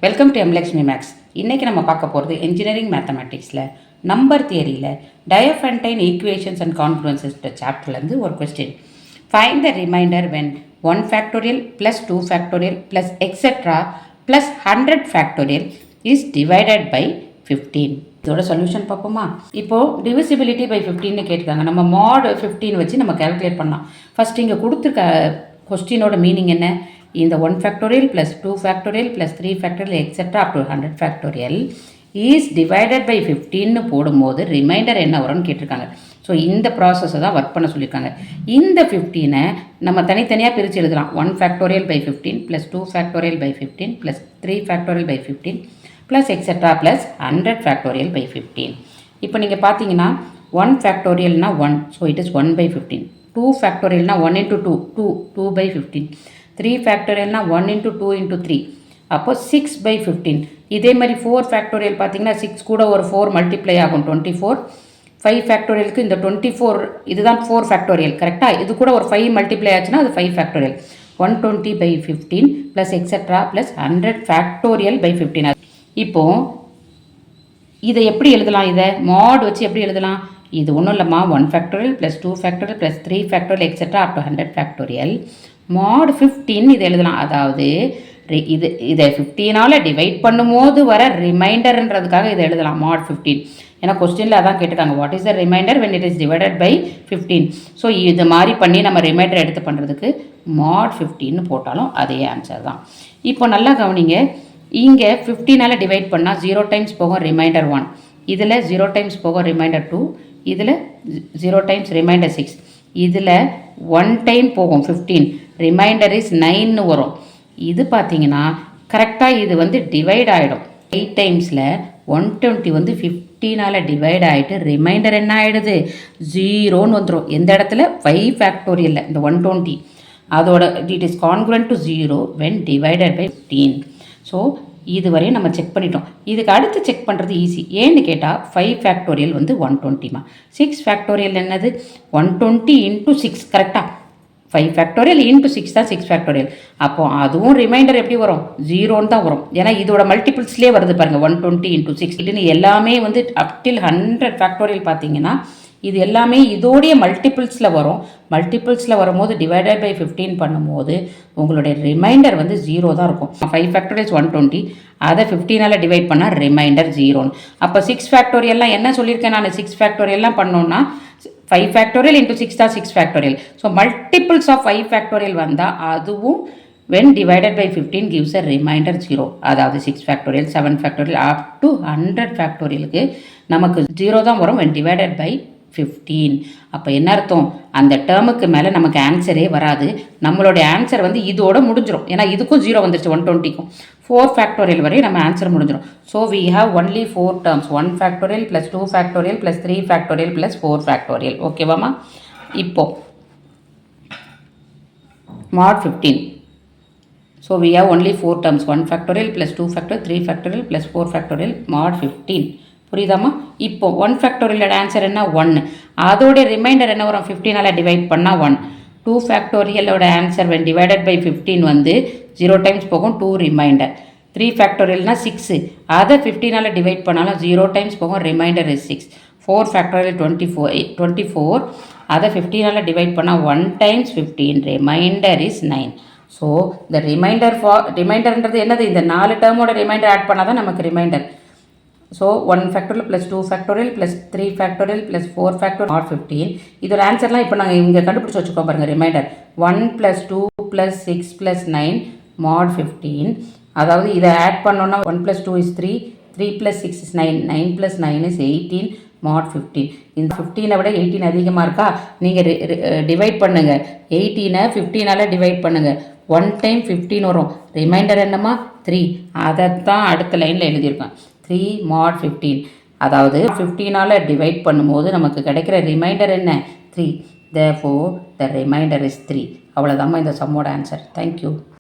Welcome to எம்லக்ஷ்மி maths. இன்றைக்கி நம்ம பார்க்க போகிறது இன்ஜினியரிங் மேத்தமெட்டிக்ஸில் நம்பர் தியரியில் டயோஃபன்டைன் ஈக்குவேஷன்ஸ் அண்ட் கான்ஃப்ளூயன்சஸ் சாப்டர்லேருந்து ஒரு question. Find the remainder when 1 factorial plus 2 factorial plus etcetera plus 100 factorial is divided by 15. இதோட சொல்யூஷன் பார்ப்போமா? இப்போது டிவிசிபிலிட்டி பை 15 கேட்டிருக்காங்க. நம்ம மாட் 15 வச்சு நம்ம கேல்குலேட் பண்ணலாம். ஃபஸ்ட் இங்கே கொடுத்துருக்க கொஸ்டினோட மீனிங் என்ன? இந்த 1 factorial plus 2 factorial plus 3 factorial etcetera up to 100 factorial is divided by 15 போடும்போது ரிமைண்டர் என்ன வரும்னு கேட்டிருக்காங்க. ஸோ இந்த ப்ராசஸை தான் ஒர்க் பண்ண சொல்லியிருக்காங்க. இந்த 15 நம்ம தனித்தனியாக பிரித்து எழுதலாம். 1 factorial by 15 plus 2 factorial by 15 plus 3 factorial by 15 plus etcetera plus 100 factorial by 15. இப்போ நீங்கள் பார்த்தீங்கன்னா 1 ஃபேக்டோரியல்னா 1, ஸோ இட் இஸ் 1 by 15. 2 ஃபேக்டோரியல்னா 1 into 2, 2 by 15. 3 ஃபேக்டோரியல்னா 1 into 2 into 3, அப்போ 6 by 15. இதே மாதிரி 4 ஃபேக்டோரியல் பார்த்தீங்கன்னா 6 கூட ஒரு 4 மல்டிப்ளை ஆகும் 24. 5 ஃபேக்டோரியலுக்கு இந்த 24 இதுதான் 4 ஃபேக்டோரியல் கரெக்டாக. இது கூட ஒரு 5 மல்டிப்ளை ஆச்சுன்னா அது 5 factorial. 120 by 15 plus etcetera plus 100 factorial by 15. இப்போது இதை எப்படி எழுதலாம்? இதை மாட் வச்சு எப்படி எழுதலாம்? இது ஒன்றும் இல்லைம்மா, 1 factorial plus 2 factorial plus 3 factorial etcetera up to 100 factorial mod 15 இது எழுதலாம். அதாவது இதை 15ஆல் டிவைட் பண்ணும்போது வர ரிமைண்டர்ன்றதுக்காக இதை எழுதலாம் மாட் 15. ஏன்னா கொஸ்டினில் அதான் கேட்டுக்காங்க, what is the remainder when it is divided by 15. So இது மாதிரி பண்ணி நம்ம ரிமைண்டர் எடுத்து பண்ணுறதுக்கு மாட் 15 போட்டாலும் அதே ஆன்சர் தான். இப்போ நல்லா கவனிங்க, இங்கே 15ஆல் டிவைட் பண்ணால் 0 டைம்ஸ் போகும் ரிமைண்டர் 1, இதில் 0 டைம்ஸ் போகும் ரிமைண்டர் 2, இதில் 0 டைம்ஸ் ரிமைண்டர் 6, இதில் 1 டைம் போகும் 15, ரிமைண்டர் இஸ் 9 வரும். இது பார்த்தீங்கன்னா கரெக்டாக இது வந்து டிவைட் ஆகிடும். 8 டைம்ஸில் 120 வந்து 15ஆல் டிவைட் ஆகிட்டு ரிமைண்டர் என்ன ஆகிடுது? 0ன்னு வந்துடும். எந்த இடத்துல? 5 ஃபேக்டோரியலில் இந்த 120 அதோட it is congruent to 0 when divided by 15. So இதுவரையும் நம்ம செக் பண்ணிட்டோம். இதுக்கு அடுத்து செக் பண்ணுறது ஈஸி. ஏன்னு கேட்டால் 5 ஃபேக்டோரியல் வந்து 120மா, 6 ஃபேக்டோரியல் என்னது? 120 into 6 கரெக்டாக. 5 ஃபேக்டோரியல் into 6 தான் 6 ஃபேக்டோரியல். அப்போது அதுவும் ரிமைண்டர் எப்படி வரும்? 0ன்னு தான் வரும். ஏன்னா இதோட மல்டிபிள்ஸ்லேயே வருது பாருங்கள், 120 into 6 இதுன்னு எல்லாமே வந்து அப் டில் 100 ஃபேக்டோரியல் பார்த்தீங்கன்னா இது எல்லாமே இதோடைய மல்டிபிள்ஸில் வரும். மல்டிபிள்ஸில் வரும்போது டிவைடட் பை 15 பண்ணும்போது உங்களுடைய ரிமைண்டர் வந்து 0 தான் இருக்கும். 5 ஃபேக்டோரியல்ஸ் 120, அதை 15ஆல் டிவைட் பண்ணால் ரிமைண்டர் 0ன்னு. அப்போ 6 ஃபேக்டோரியல்லாம் என்ன சொல்லியிருக்கேன் நான்? 6 ஃபேக்டோரியல்லாம் பண்ணோன்னா 5 ஃபேக்டோரியல் into 6 தான் 6 factorial. So multiples of 5 factorial வந்தால் அதுவும் when divided by 15 gives a remainder 0. அதாவது 6 ஃபேக்டோரியல் 7 ஃபேக்டோரியல் அப் டு 100 ஃபேக்டோரியலுக்கு நமக்கு 0 தான் வரும் when divided by 15. அப்போ என்ன அர்த்தம்? அந்த டேர்முக்கு மேலே நமக்கு ஆன்சரே வராது. நம்மளுடைய ஆன்சர் வந்து இதோட முடிஞ்சிடும். ஏன்னா இதுக்கும் 0 வந்துருச்சு 120க்கும். 4 ஃபேக்டோரியல் வரையும் நம்ம ஆன்சர் முடிஞ்சிடும். So we have only 4 terms, 1 factorial plus 2 factorial plus 3 factorial plus 4 factorial. ஓகேவாம்மா? இப்போது mod 15. So we have only 4 terms, 1 factorial plus 2 factorial, 3 factorial plus 4 factorial mod 15. புரியுதாமா? இப்போ 1 ஃபேக்டோரியலோட ஆன்சர் என்ன? 1. அதோட ரிமைண்டர் என்ன வரும்? 15ஆல் டிவைட் பண்ணால் 1. 2 ஃபேக்டோரியலோட ஆன்சர் when divided by 15 வந்து 0 times போகும், 2 ரிமைண்டர். 3 ஃபேக்டோரியல்னா 6, அதை 15ஆல் டிவைட் பண்ணாலும் 0 டைம்ஸ் போகும், ரிமைண்டர் இஸ் 6. 4 ஃபேக்டோரியல் 24, அதை 15ஆல் டிவைட் பண்ணால் 1 டைம்ஸ் 15, ரிமைண்டர் இஸ் 9. ஸோ இந்த ரிமைண்டர்ன்றது என்னது? இந்த 4 டேர்மோட ரிமைண்டர் ஆட் பண்ணால் தான் நமக்கு remainder. So 1 factorial plus 2 factorial plus 3 factorial plus 4 factorial mod 15. இதோட ஆன்சர்லாம் இப்போ நாங்கள் இங்கே கண்டுபிடிச்சி வச்சுக்கோம் பாருங்கள். Remainder 1 + 2 + 6 + 9 mod 15. அதாவது இதை ஆட் பண்ணோன்னா 1 + 2 is 3, 3 + 6 is 9, 9 + 9 is 18 மாட் 15. இந்த 15 விட 18 அதிகமாக இருக்கா? நீங்கள் டிவைட் பண்ணுங்கள். 18 15ஆல் டிவைட் பண்ணுங்கள். 1 டைம் 15 வரும், ரிமைண்டர் என்னம்மா? 3. அதைத்தான் அடுத்த லைனில் எழுதியிருக்கேன், 3 மாட் 15. அதாவது 15ஆல் டிவைட் பண்ணும்போது நமக்கு கிடைக்கிற ரிமைண்டர் என்ன? 3. Therefore the remainder is 3. அவ்வளோதாம்மா இந்த சம்மோட ஆன்சர். தேங்க்யூ.